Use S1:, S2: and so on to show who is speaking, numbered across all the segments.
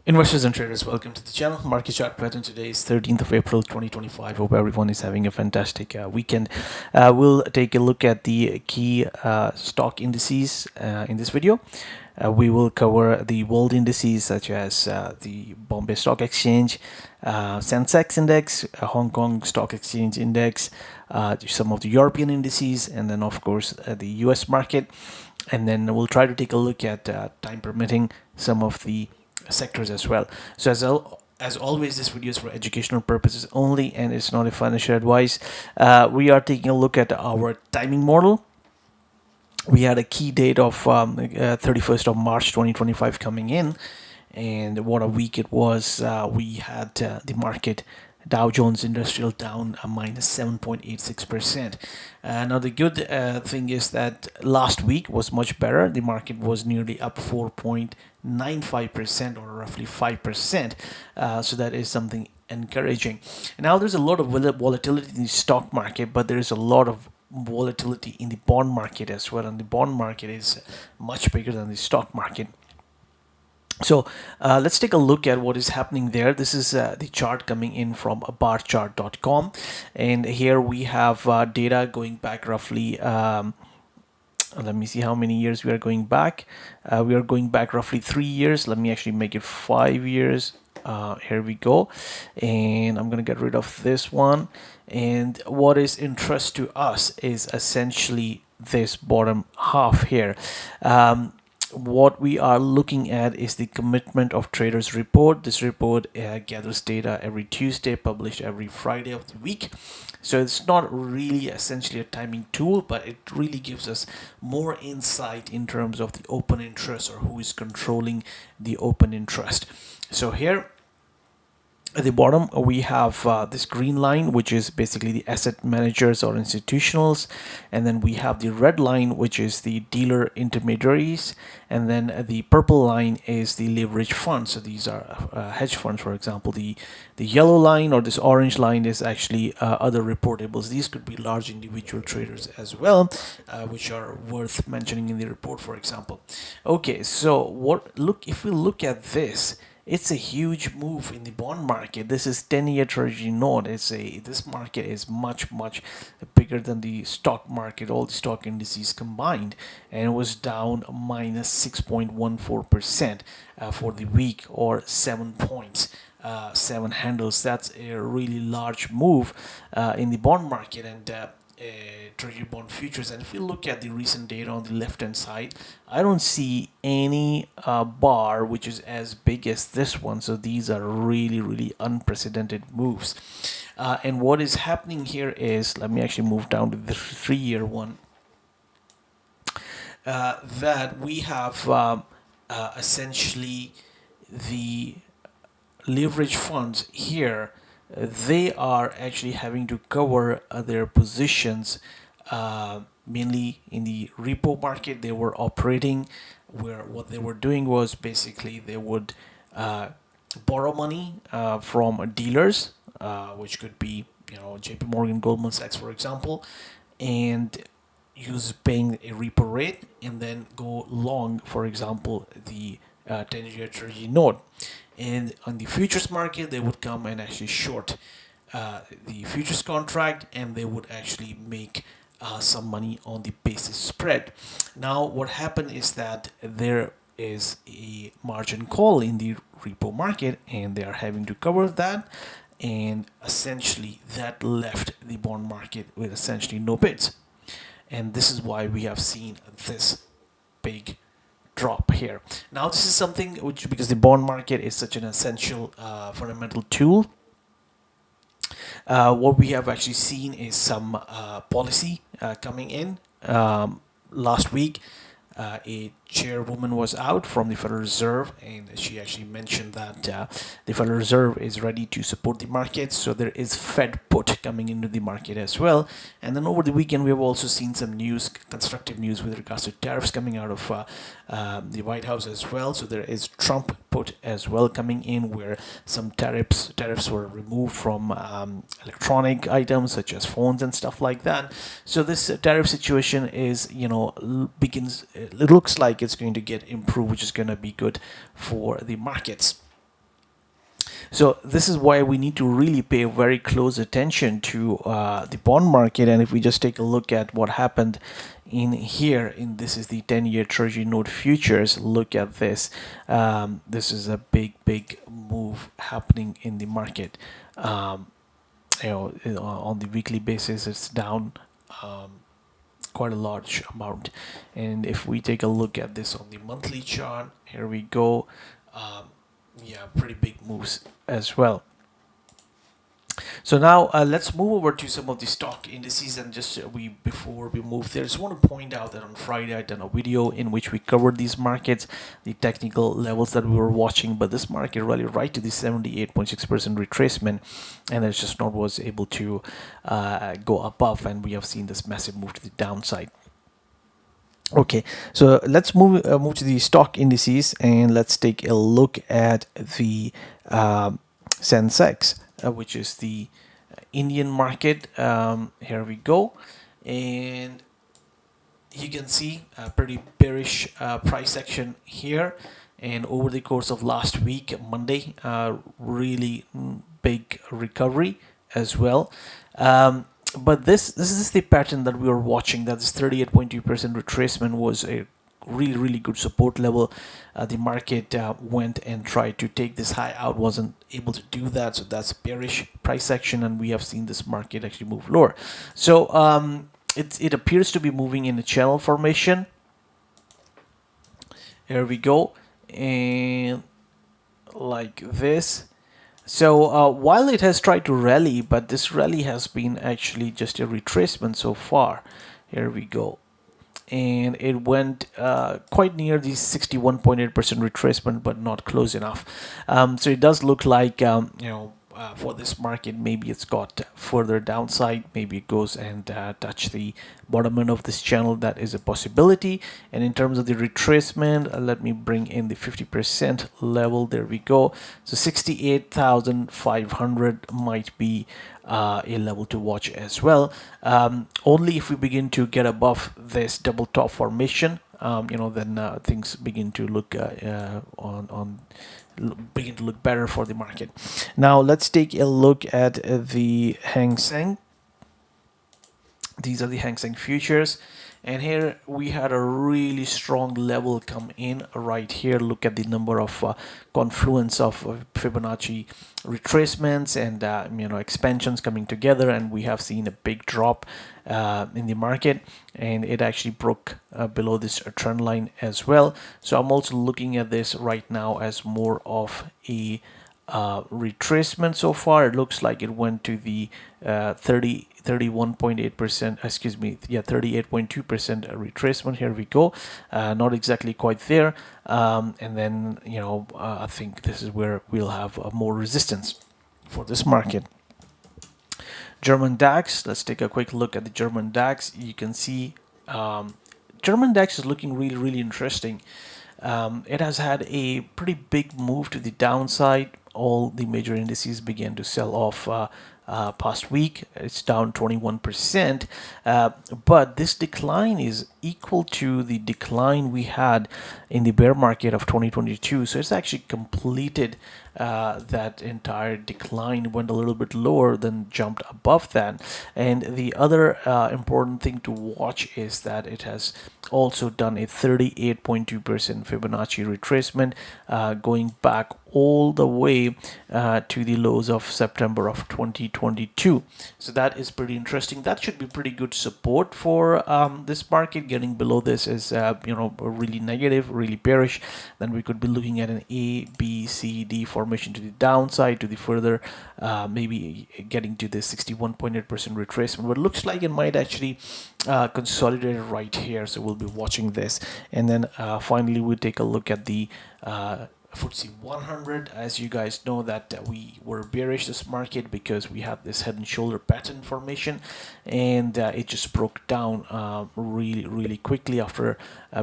S1: Investors and traders, welcome to the channel. Market chart pattern today is 13th of April 2025. Hope everyone is having a fantastic weekend. We'll take a look at the key stock indices in this video. We will cover the world indices such as the Bombay Stock Exchange, Sensex Index, Hong Kong Stock Exchange Index, some of the European indices, and then of course the US market. And then we'll try to take a look at time permitting some of the sectors as well. So as always, this video is for educational purposes only and it's not a financial advice. We are taking a look at our timing model. We had a key date of 31st of March 2025 coming in, and what a week it was. We had the market Dow Jones Industrial down a minus 7.86%. Now the good thing is that last week was much better. The market was nearly up 4.95% or roughly 5%. So that is something encouraging. Now there's a lot of volatility in the stock market, but there is a lot of volatility in the bond market as well, and the bond market is much bigger than the stock market. So let's take a look at what is happening there. This is the chart coming in from barchart.com, and here we have data going back roughly let me see how many years we are going back. We are going back roughly 3 years. Let me actually make it 5 years. Here we go, and I'm gonna get rid of this one. And what is interest to us is essentially this bottom half here. What we are looking at is the commitment of traders report. This report gathers data every Tuesday, published every Friday of the week. So it's not really essentially a timing tool, but it really gives us more insight in terms of the open interest or who is controlling the open interest. So here at the bottom, we have this green line, which is basically the asset managers or institutionals. And then we have the red line, which is the dealer intermediaries. And then the purple line is the leverage funds. So these are hedge funds, for example. The yellow line or this orange line is actually other reportables. These could be large individual traders as well, which are worth mentioning in the report, for example. Okay, so if we look at this, it's a huge move in the bond market. This is 10-year Treasury note. This market is much bigger than the stock market, all the stock indices combined, and it was down minus 6.14% for the week, or 7 points. 7 handles. That's a really large move in the bond market and Treasury bond futures. And if we look at the recent data on the left hand side, I don't see any bar which is as big as this one. So these are really unprecedented moves. And what is happening here is, let me actually move down to the 3-year one, that we have essentially the leverage funds here. They are actually having to cover their positions mainly in the repo market. They were operating where what they were doing was basically they would borrow money from dealers, which could be JP Morgan, Goldman Sachs, for example, and use paying a repo rate and then go long, for example, the 10-year Treasury note. And on the futures market, they would come and actually short the futures contract, and they would actually make some money on the basis spread. Now, what happened is that there is a margin call in the repo market, and they are having to cover that. And essentially, that left the bond market with essentially no bids. And this is why we have seen this big drop here. Now this is something which, because the bond market is such an essential fundamental tool, what we have actually seen is some policy coming in. Last week a chairwoman was out from the Federal Reserve, and she actually mentioned that the Federal Reserve is ready to support the market. So there is Fed put coming into the market as well. And then over the weekend, we have also seen some news, constructive news with regards to tariffs coming out of the White House as well. So there is Trump put as well coming in, where some tariffs were removed from electronic items such as phones and stuff like that. So this tariff situation is, it looks like it's going to get improved, which is going to be good for the markets. So this is why we need to really pay very close attention to the bond market. And if we just take a look at what happened in here, in this is the 10-year Treasury note futures. Look at this. This is a big move happening in the market. On the weekly basis, it's down quite a large amount. And if we take a look at this on the monthly chart, here we go. Yeah, pretty big moves as well. So now let's move over to some of the stock indices, and just before we move there, just want to point out that on Friday I done a video in which we covered these markets, the technical levels that we were watching, but this market rallied right to the 78.6% retracement, and it just not was able to go above, and we have seen this massive move to the downside. Okay, so let's move to the stock indices, and let's take a look at the Sensex, which is the Indian market. Here we go, and you can see a pretty bearish price action here. And over the course of last week, Monday, really big recovery as well. But this is the pattern that we were watching. That this 38.2% retracement was a really good support level. The market went and tried to take this high out, wasn't able to do that, so that's bearish price action, and we have seen this market actually move lower. So it appears to be moving in a channel formation. Here we go, and like this. So while it has tried to rally, but this rally has been actually just a retracement so far. Here we go. And it went quite near the 61.8% retracement, but not close enough. So it does look like, for this market, maybe it's got further downside. Maybe it goes and touch the bottom end of this channel. That is a possibility. And in terms of the retracement, let me bring in the 50% level. There we go. So 68,500 might be a level to watch as well. Only if we begin to get above this double top formation, then things begin to look begin to look better for the market. Now let's take a look at the Hang Seng. These are the Hang Seng futures, and here we had a really strong level come in right here. Look at the number of confluence of Fibonacci retracements and expansions coming together, and we have seen a big drop in the market, and it actually broke below this trend line as well. So I'm also looking at this right now as more of a retracement. So far it looks like it went to the 31.8%, excuse me, yeah, 38.2% retracement. Here we go. Not exactly quite there, and then I think this is where we'll have more resistance for this market. German DAX, let's take a quick look at the German DAX. You can see German DAX is looking really interesting. It has had a pretty big move to the downside. All the major indices began to sell off past week. It's down 21%, but this decline is equal to the decline we had in the bear market of 2022. So it's actually completed that entire decline, went a little bit lower, then jumped above that. And the other important thing to watch is that it has also done a 38.2% Fibonacci retracement, going back all the way to the lows of September of 2022. So that is pretty interesting. That should be pretty good support for this market. Getting below this is really negative, really bearish. Then we could be looking at an A, B, C, D formation to the downside, to the further maybe getting to the 61.8% retracement. But it looks like it might actually consolidate right here. So we'll be watching this. And then finally we'll take a look at the FTSE 100. As you guys know that we were bearish this market because we had this head and shoulder pattern formation, and it just broke down really quickly after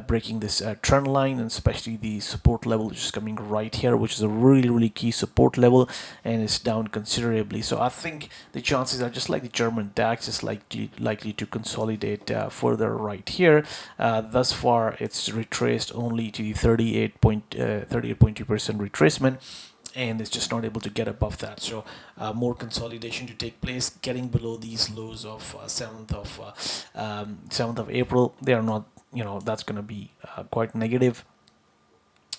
S1: breaking this trend line, and especially the support level which is coming right here, which is a really key support level, and it's down considerably. So I think the chances are, just like the German DAX, is likely to consolidate further right here. Thus far it's retraced only to the 38.2% retracement, and it's just not able to get above that. So more consolidation to take place, getting below these lows of 7th of April. They are not, that's going to be quite negative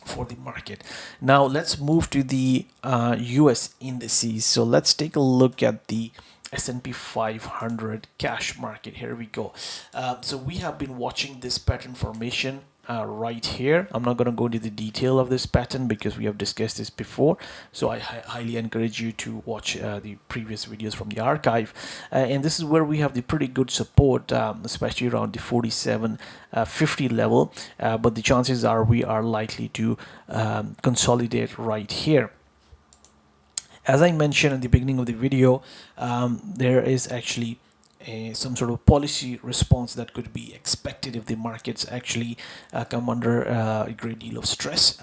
S1: for the market. Now let's move to the US indices. So let's take a look at the S&P 500 cash market. Here we go. So we have been watching this pattern formation right here. I'm not going to go into the detail of this pattern because we have discussed this before. So I highly encourage you to watch the previous videos from the archive. And this is where we have the pretty good support, especially around the 47.50 level. But the chances are we are likely to consolidate right here. As I mentioned at the beginning of the video, there is actually some sort of policy response that could be expected if the markets actually come under a great deal of stress.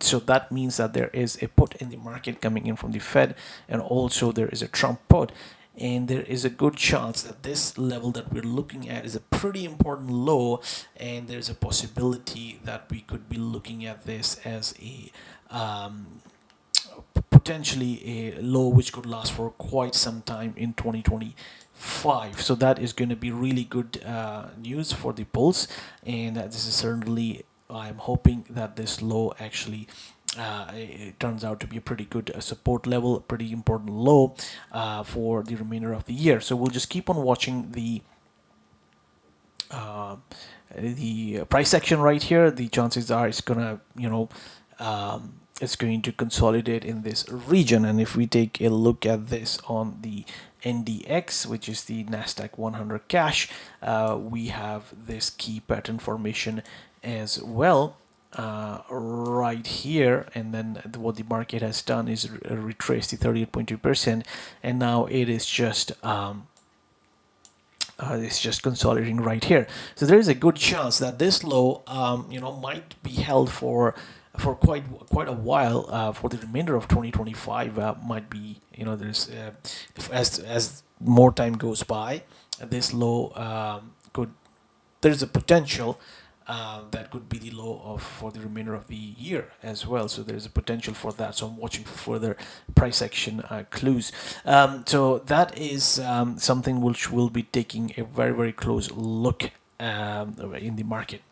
S1: So that means that there is a put in the market coming in from the Fed, and also there is a Trump put. And there is a good chance that this level that we're looking at is a pretty important low, and there's a possibility that we could be looking at this as a potentially a low which could last for quite some time in 2025. So that is going to be really good news for the bulls, and this is certainly, I'm hoping that this low actually it turns out to be a pretty good support level, a pretty important low for the remainder of the year. So we'll just keep on watching the price action right here. The chances are it's gonna, it's going to consolidate in this region. And if we take a look at this on the NDX, which is the NASDAQ 100 cash, we have this key pattern formation as well right here. And then what the market has done is retrace the 38.2%, and now it is just it's just consolidating right here. So there is a good chance that this low, might be held for quite a while for the remainder of 2025. Might be, there's as more time goes by, this low could, there's a potential that could be the low of for the remainder of the year as well. So there's a potential for that. So I'm watching for further price action clues. So that is something which we'll be taking a very close look in the market.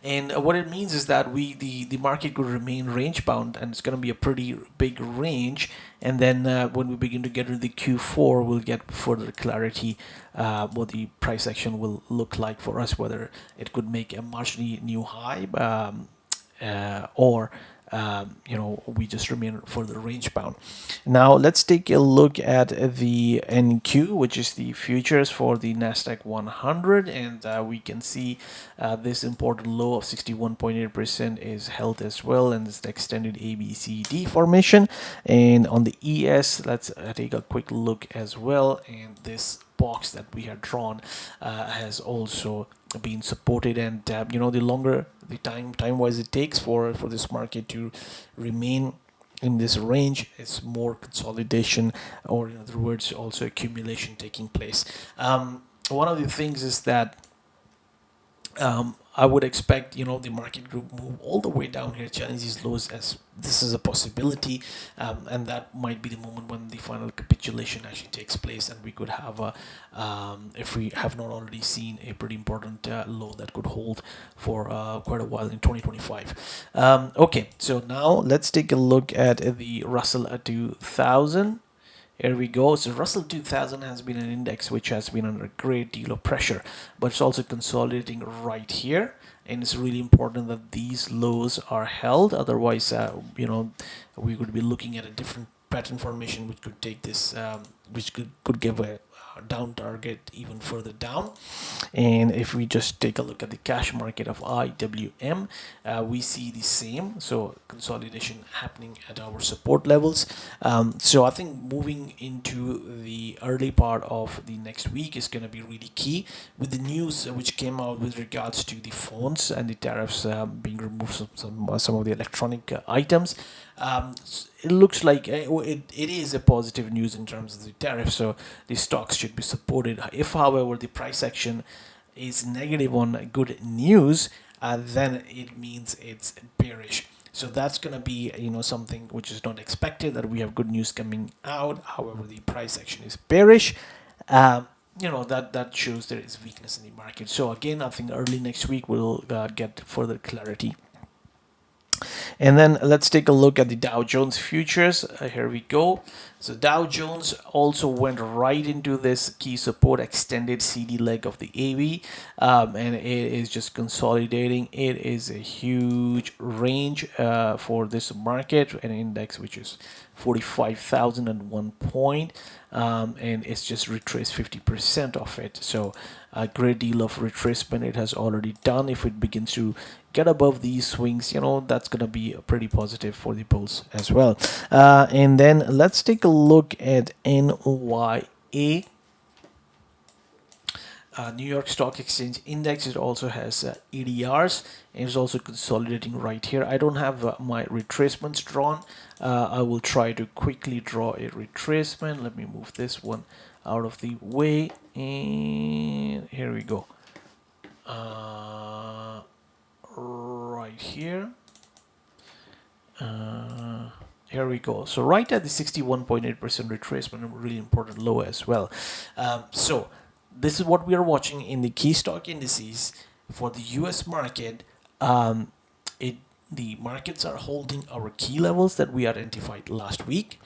S1: And what it means is that the market could remain range bound, and it's going to be a pretty big range. And then when we begin to get into the Q4, we'll get further clarity what the price action will look like for us, whether it could make a marginally new high or we just remain further range bound. Now let's take a look at the NQ, which is the futures for the NASDAQ 100, and we can see this important low of 61.8% is held as well, and it's the extended ABCD formation. And on the ES, let's take a quick look as well, and this box that we had drawn has also been supported, and the longer the time wise it takes for this market to remain in this range, it's more consolidation, or in other words also accumulation taking place. One of the things is that I would expect the market group move all the way down here, challenge these lows, as this is a possibility, and that might be the moment when the final capitulation actually takes place, and we could have a if we have not already seen a pretty important low that could hold for quite a while in 2025. Okay, so now let's take a look at the Russell 2000. Here we go. So Russell 2000 has been an index which has been under a great deal of pressure, but it's also consolidating right here, and it's really important that these lows are held. Otherwise, we could be looking at a different pattern formation which could take this, which could give a down target even further down. And if we just take a look at the cash market of IWM, we see the same, so consolidation happening at our support levels. So I think moving into the early part of the next week is going to be really key with the news which came out with regards to the phones and the tariffs being removed from some of the electronic items. It looks like it is a positive news in terms of the tariff, so the stocks should be supported. If, however, the price action is negative on good news, then it means it's bearish. So that's going to be, something which is not expected, that we have good news coming out. However, the price action is bearish. um, that shows there is weakness in the market. So again, I think early next week we'll get further clarity. And then let's take a look at the Dow Jones futures. Here we go. So Dow Jones also went right into this key support extended CD leg of the AV, and it is just consolidating. It is a huge range for this market, an index which is 45,001 point, and it's just retraced 50% of it. So a great deal of retracement it has already done. If it begins to get above these swings, that's going to be pretty positive for the bulls as well. And then let's take a look at NYA. New York Stock Exchange Index. It also has ADRs, and it's also consolidating right here. I don't have my retracements drawn. I will try to quickly draw a retracement. Let me move this one out of the way, and here we go. Right here. Here we go. So right at the 61.8% retracement, a really important low as well. So this is what we are watching in the key stock indices for the US market. The markets are holding our key levels that we identified last week,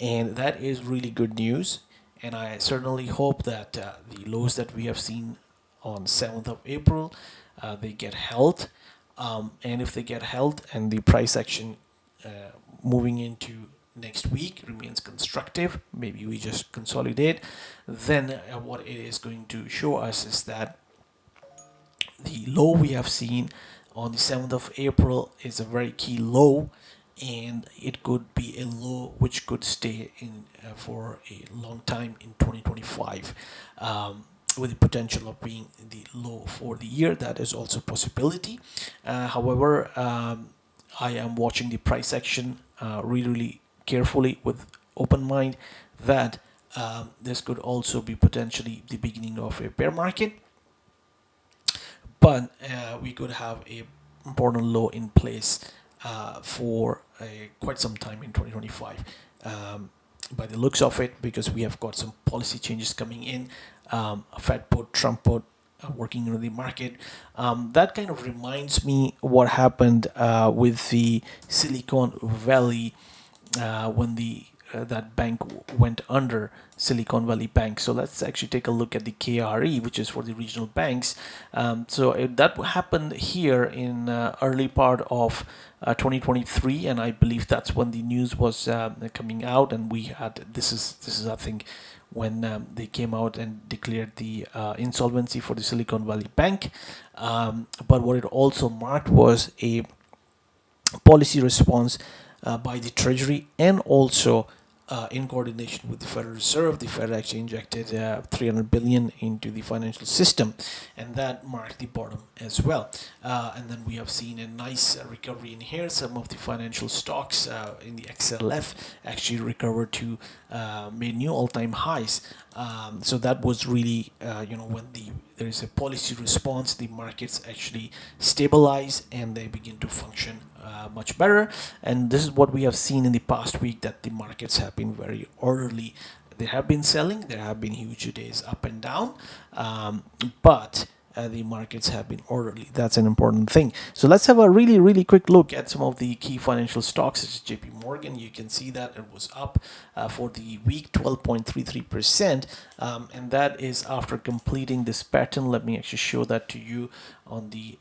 S1: and that is really good news. And I certainly hope that the lows that we have seen on 7th of April, they get held. And if they get held and the price action moving into next week remains constructive, maybe we just consolidate, then what it is going to show us is that the low we have seen on the 7th of April is a very key low, and it could be a low which could stay in for a long time in 2025, with the potential of being the low for the year. That is also a possibility. However, I am watching the price action really carefully with open mind, that this could also be potentially the beginning of a bear market, but we could have a important low in place for quite some time in 2025, by the looks of it, because we have got some policy changes coming in, Fed put, Trump put, working in the market. That kind of reminds me what happened with the Silicon Valley, when that bank went under, Silicon Valley Bank. So let's actually take a look at the KRE, which is for the regional banks. That happened here in early part of 2023, and I believe that's when the news was coming out, and we had this is I think when they came out and declared the insolvency for the Silicon Valley Bank. But what it also marked was a policy response by the Treasury, and also in coordination with the Federal Reserve. The Fed actually injected 300 billion into the financial system, and that marked the bottom as well. And then we have seen a nice recovery in here. Some of the financial stocks in the XLF actually recovered to made new all-time highs. So that was really, when there is a policy response, the markets actually stabilize and they begin to function much better. And this is what we have seen in the past week, that the markets have been very orderly. They have been selling. There have been huge days up and down, but the markets have been orderly. That's an important thing. So let's have a really quick look at some of the key financial stocks, such as JP Morgan. You can see that it was up for the week 12.33%, and that is after completing this pattern. Let me actually show that to you on the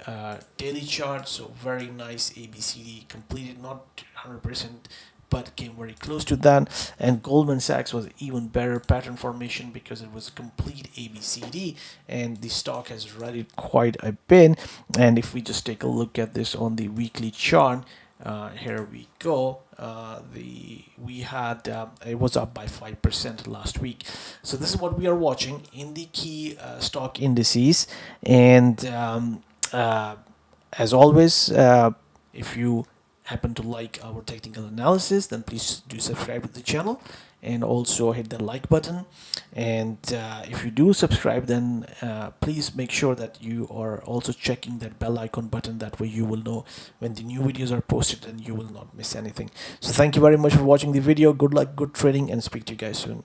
S1: daily chart. So very nice ABCD, completed, not 100%, but came very close to that. And Goldman Sachs was even better pattern formation, because it was a complete ABCD, and the stock has rallied quite a bit. And if we just take a look at this on the weekly chart, here we go. It was up by 5% last week. So this is what we are watching in the key stock indices. And as always, if you happen to like our technical analysis, then please do subscribe to the channel and also hit the like button. And if you do subscribe, then please make sure that you are also checking that bell icon button. That way you will know when the new videos are posted and you will not miss anything. So thank you very much for watching the video. Good luck, good trading, and speak to you guys soon.